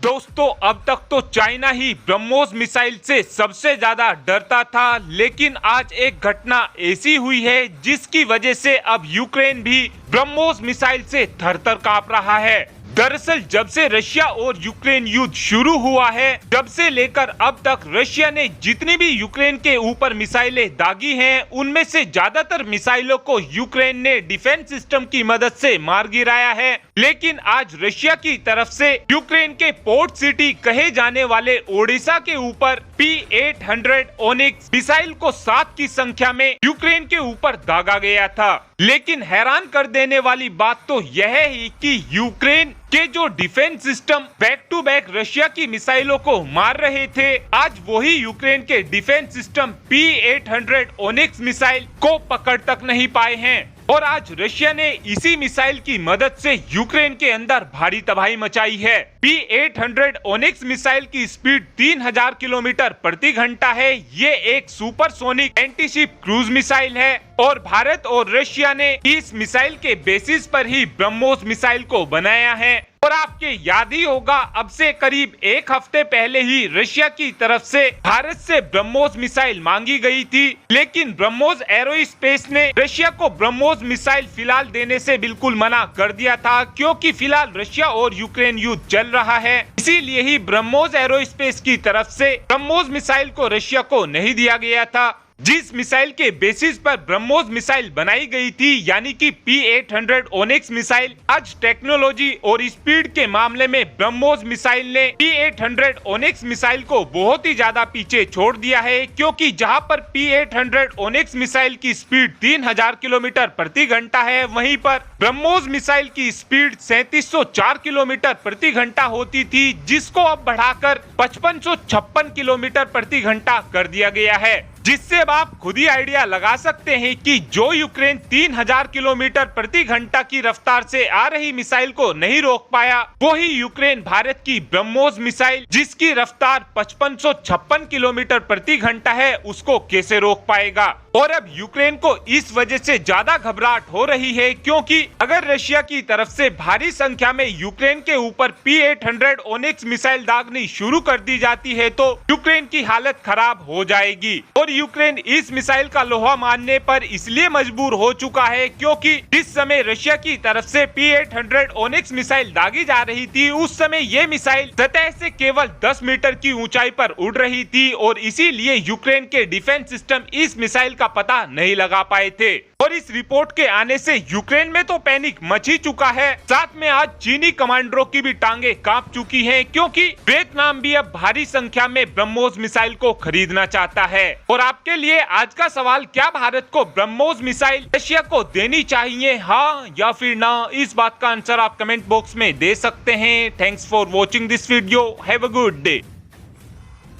दोस्तों, अब तक तो चाइना ही ब्रह्मोस मिसाइल से सबसे ज्यादा डरता था, लेकिन आज एक घटना ऐसी हुई है जिसकी वजह से अब यूक्रेन भी ब्रह्मोस मिसाइल से थर-थर कांप रहा है। दरअसल जब से रशिया और यूक्रेन युद्ध शुरू हुआ है, जब से लेकर अब तक रशिया ने जितनी भी यूक्रेन के ऊपर मिसाइलें दागी हैं, उनमें से ज्यादातर मिसाइलों को यूक्रेन ने डिफेंस सिस्टम की मदद से मार गिराया है। लेकिन आज रशिया की तरफ से यूक्रेन के पोर्ट सिटी कहे जाने वाले ओडिशा के ऊपर P-800 ओनिक्स मिसाइल को 7 की संख्या में यूक्रेन के ऊपर दागा गया था। लेकिन हैरान कर देने वाली बात तो यह है कि यूक्रेन के जो defence system back to back Russia की मिसाइलों को मार रहे थे, आज वही यूक्रेन के defence system P-800 onyx missile को पकड़ तक नहीं पाए हैं। और आज रशिया ने इसी मिसाइल की मदद से यूक्रेन के अंदर भारी तबाही मचाई है। P-800 ओनिक्स मिसाइल की स्पीड 3000 किलोमीटर प्रति घंटा है। ये एक सुपरसोनिक एंटीशिप क्रूज मिसाइल है और भारत और रशिया ने इस मिसाइल के बेसिस पर ही ब्रह्मोस मिसाइल को बनाया है। और आपके याद ही होगा, अब से करीब एक हफ्ते पहले ही रशिया की तरफ से भारत से ब्रह्मोस मिसाइल मांगी गई थी, लेकिन ब्रह्मोस एरोस्पेस ने रशिया को ब्रह्मोस मिसाइल फिलहाल देने से बिल्कुल मना कर दिया था, क्योंकि फिलहाल रशिया और यूक्रेन युद्ध चल रहा है। इसीलिए ही ब्रह्मोस एरोस्पेस की तरफ से ब्रह्मोस मिसाइल को रशिया को नहीं दिया गया था। जिस मिसाइल के बेसिस पर ब्रह्मोस मिसाइल बनाई गई थी, यानी कि P-800 ओनिक्स मिसाइल, आज टेक्नोलॉजी और स्पीड के मामले में ब्रह्मोस मिसाइल ने P-800 ओनिक्स मिसाइल को बहुत ही ज्यादा पीछे छोड़ दिया है। क्योंकि जहां पर P-800 ओनिक्स मिसाइल की स्पीड 3000 किलोमीटर प्रति घंटा है, वहीं पर ब्रह्मोस मिसाइल की स्पीड 3704 किलोमीटर प्रति घंटा होती थी, जिसको अब बढ़ाकर 5556 किलोमीटर प्रति घंटा कर दिया गया है। जिससे अब आप खुद ही आइडिया लगा सकते हैं कि जो यूक्रेन 3000 किलोमीटर प्रति घंटा की रफ्तार से आ रही मिसाइल को नहीं रोक पाया, वही यूक्रेन भारत की ब्रह्मोस मिसाइल जिसकी रफ्तार 5556 किलोमीटर प्रति घंटा है, उसको कैसे रोक पाएगा। और अब यूक्रेन को इस वजह से ज्यादा घबराहट हो रही है, क्योंकि अगर रशिया की तरफ से भारी संख्या में यूक्रेन के ऊपर P-800 ओनिक्स मिसाइल दागनी शुरू कर दी जाती है तो यूक्रेन की हालत खराब हो जाएगी। और यूक्रेन इस मिसाइल का लोहा मानने पर इसलिए मजबूर हो चुका है, क्योंकि जिस समय रशिया की तरफ से P-800 ओनिक्स मिसाइल दागी जा रही थी, उस समय ये मिसाइल सतह से केवल 10 मीटर की ऊंचाई पर उड़ रही थी और इसीलिए यूक्रेन के डिफेंस सिस्टम इस मिसाइल का पता नहीं लगा पाए थे। और इस रिपोर्ट के आने से यूक्रेन में तो पैनिक मच ही चुका है, साथ में आज चीनी कमांडरों की भी टांगे कांप चुकी हैं, क्योंकि वियतनाम भी अब भारी संख्या में ब्रह्मोस मिसाइल को खरीदना चाहता है। और आपके लिए आज का सवाल, क्या भारत को ब्रह्मोस मिसाइल रशिया को देनी चाहिए, हाँ या फिर ना? इस बात का आंसर आप कमेंट बॉक्स में दे सकते हैं। Thanks for watching this video. Have a good day.